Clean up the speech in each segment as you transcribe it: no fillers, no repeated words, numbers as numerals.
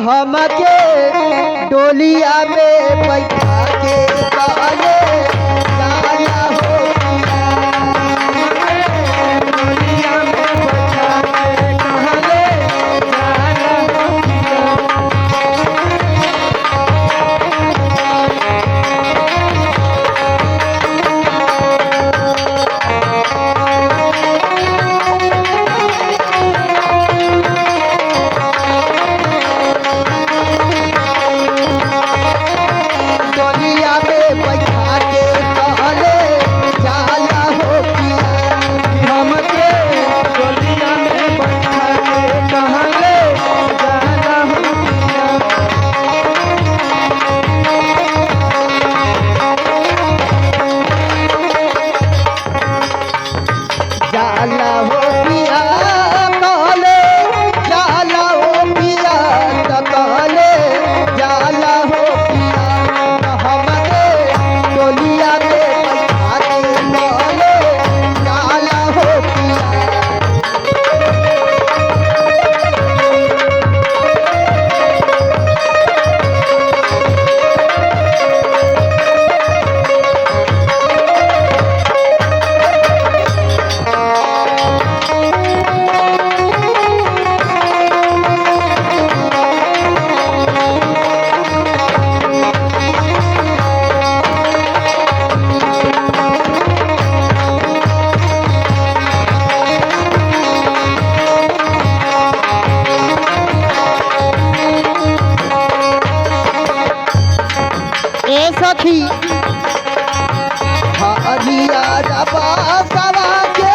हमके डोलिया में बैठा के कहले जाला हो डोलिया में बैठा के कहले जाला हो डोलिया में बैठा के कहले जाला हो पिया हमके डोलिया में बैठा के कहले जाला हो जाला हो पिया कहले जाला हो पिया त कहले जाला हो पिया त हमके डोलिया में बैठा के कहले जाला हो पिया ए सखी हरिया रबा सवा के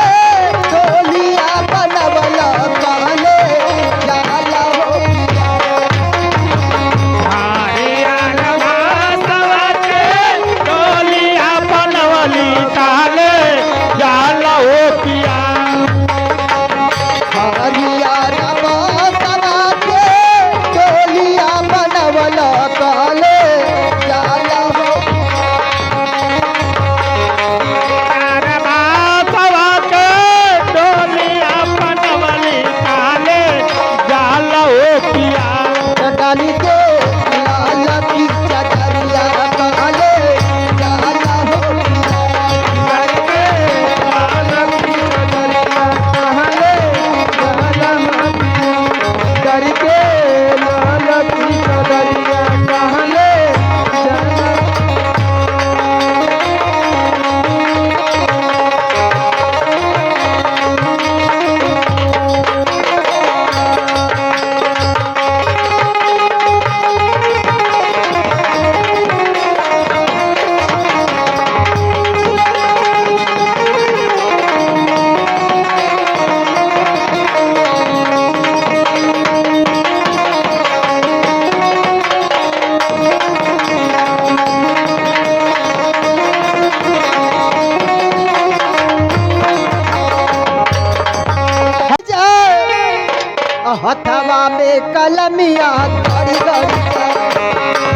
डोलिया बनवल कहले जाला हो पिया हरिया नवासवा के डोलिया बनवली काले जाला हो पिया हरिया रबा सवा के डोलिया बनवल कहले जाला हो नवासवा के डोलिया बनवली काले जाला हो पिया डाली के लाल की चदरिया कहले जाला हो पिया करके लालकी डोलिया कहले जाला हो करके लालकी डोलिया कहले जाला हथवा में कलमिया गड़ी गड़ी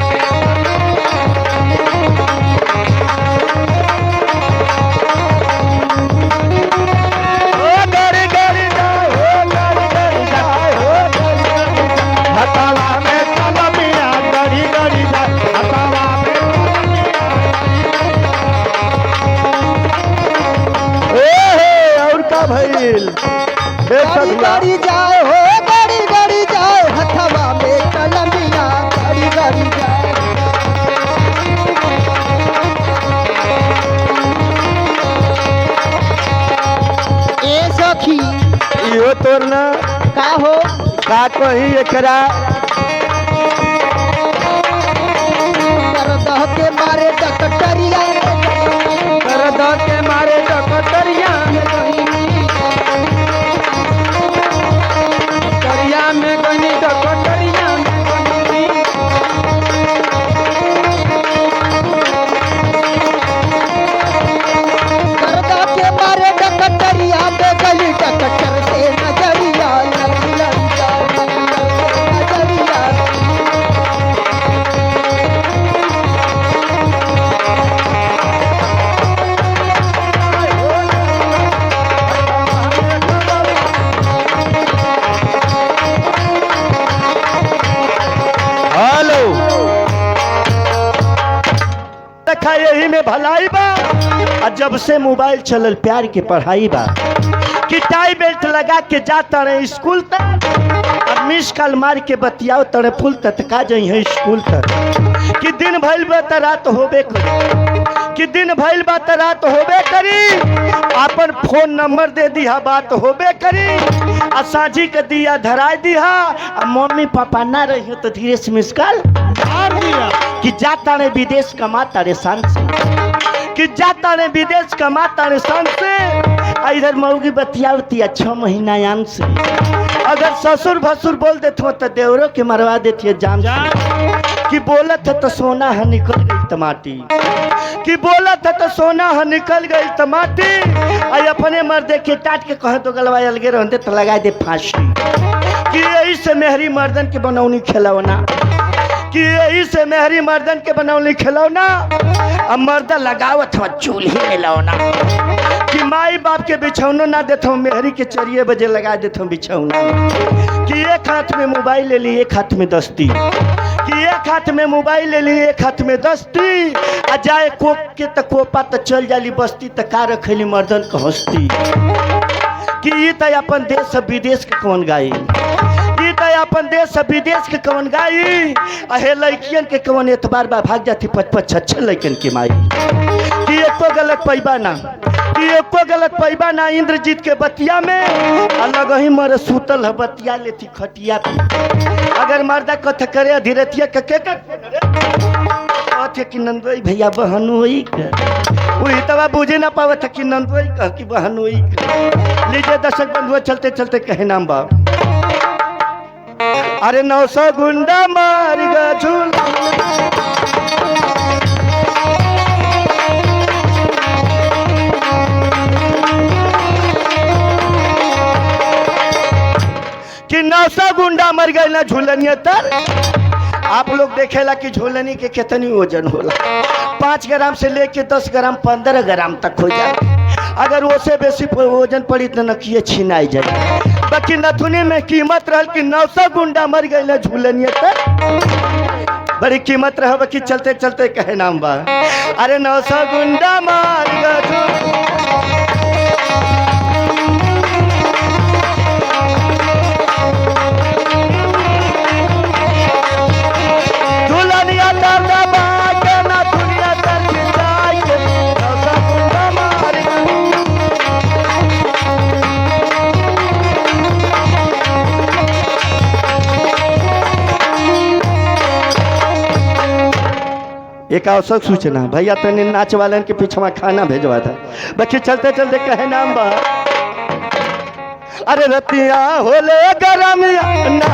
ओ गरी गरी जाओ हो गरी गरी जाओ हो गरी गरी जाओ हथवा में कलमिया गरी गरी जाओ हथवा में और का भइल गड़ी गड़ी जाए हो गड़ी गड़ी जाए हथवा में कलमिया गड़ी गड़ी जाए ए सखी इहो तोर ना का हो का कही एकरा दर्द के मारे डकटरिया दर्द के मारे डकटरिया में करिया में गनी डकटरिया में गनी दर्द के मारे डकटरिया में गली डकटर से नजरिया लगी लगी जाए, नजरिया देखा यही में भलाई बा। और जब से मोबाइल चलल प्यार के पढ़ाई बा कि टाई बेल्ट लगा के जा तड़े स्कूल तक और मिस कॉल मार के बतियाओ तड़े फुल तक जाइ है स्कूल तक कि दिन भइल बा त रात होबे करी कि दिन भइल बा त रात होबे करी अपन फोन नंबर दे दिहा बात होबे करी आ साझी के दिया धराई दिहा आ मम्मी पापा ना रही तो धीरे से मिस कॉल मार दिया कि जाता रे विदेश कमाता रे शान से कि जाता रे विदेश कमाता रे शान से इधर मऊगी बतियावती 6 महीना यान से अगर ससुर भसुर बोल देते हो तो देवरों के मरवा देती है जान कि बोलत है तो सोना है निकल गई टमाटी कि बोलत है तो सोना है निकल गई टमाटी आई अपने मर्दे के टाट के कहे तो गलवा अलगे रहते तो लगा दे फांसी कि यही से मेहरी मर्दन के बनौनी खिलौना कि यही से मेहरी मर्दन के बनौनी खिलौना अब मर्दा लगावत हो चूल्हे में लौना कि माई बाप के बिछौनो ना देता हूँ मेहरी के 4 बजे लगा देता हूँ बिछौना कि एक हाथ में मोबाइल ले ली एक हाथ में दस्ती कि एक हाथ में मोबाइल ले ली एक हाथ में दस्ती आ जाए कोप के त कोपा त चल जाली बस्ती त का रखेली मर्दन के हस्ती कि ये तो अपन देश विदेश के कौन गाई अपन देश विदेश के कौन गाई अहे लड़कियन के कौन एतबार बा भाग जाती 5-5 लड़कन की माई कि एको गलत पैबा ना कि एको गलत पैबा ना इंद्रजीत के बतिया में अलग ही मर सूतल है बतिया लेती खटिया पे अगर मर्दा कथ करे अधीरतिया के कहते कि नंदोई भैया बहन हुई वही तब बुझे ना पावत कि नंदोई कह कि बहन हुई लीजिए दर्शक बंधुओं चलते चलते कहे नाम बा अरे 900 गुंडा मार गा झूल कि 900 गुंडा मर गए ना झूलनिया तर आप लोग देखेला कि झूलनी के कितनी वजन होला 5 ग्राम से लेके 10 ग्राम 15 ग्राम तक हो जाए अगर उससे बेसी वजन पड़ी तो नकिए छिनाई जाए बाकी नथुनी में कीमत रहल कि 900 गुंडा मर गए ना झूलनिया तक बड़ी कीमत रह कि चलते चलते कहे नाम बा अरे 900 गुंडा मार गए एक आवश्यक सूचना भैया तने नाच वालन के पीछे खाना भेजवा था बच्चे चलते चलते कहे नाम बा अरे रतिया होले गरम ना